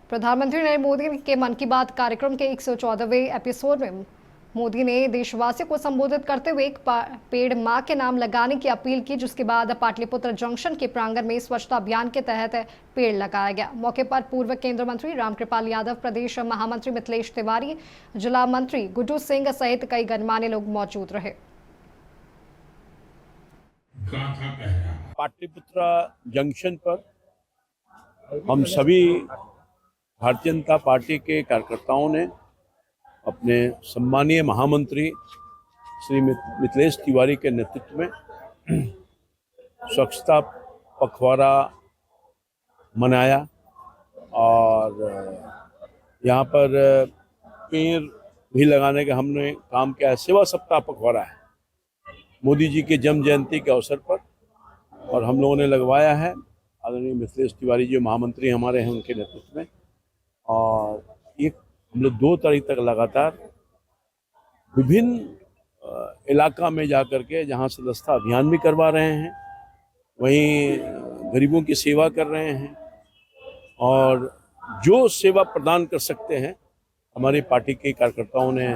प्रधानमंत्री नरेंद्र मोदी के मन की बात कार्यक्रम के 114वें एपिसोड में मोदी ने देशवासियों को संबोधित करते हुए एक पेड़ मां के नाम लगाने की अपील की, जिसके बाद पाटलिपुत्र जंक्शन के प्रांगण में स्वच्छता अभियान के तहत पेड़ लगाया गया। मौके पर पूर्व केंद्रीय मंत्री रामकृपाल यादव, प्रदेश महामंत्री मिथिलेश तिवारी, जिला मंत्री गुड्डू सिंह सहित कई गणमान्य लोग मौजूद रहे। पाटलिपुत्र जंक्शन पर हम सभी भारतीय जनता पार्टी के कार्यकर्ताओं ने अपने सम्मानीय महामंत्री श्री मिथिलेश तिवारी के नेतृत्व में स्वच्छता पखवाड़ा मनाया और यहाँ पर पेड़ भी लगाने का हमने काम किया है। सेवा सप्ताह पखवाड़ा है मोदी जी के जन्म जयंती के अवसर पर और हम लोगों ने लगवाया है। आदरणीय मिथिलेश तिवारी जी महामंत्री हमारे हैं, उनके नेतृत्व में, और ये हम लोग 2 तारीख तक लगातार विभिन्न इलाका में जा कर के जहाँ सदस्यता अभियान भी करवा रहे हैं, वहीं गरीबों की सेवा कर रहे हैं और जो सेवा प्रदान कर सकते हैं हमारी पार्टी के कार्यकर्ताओं ने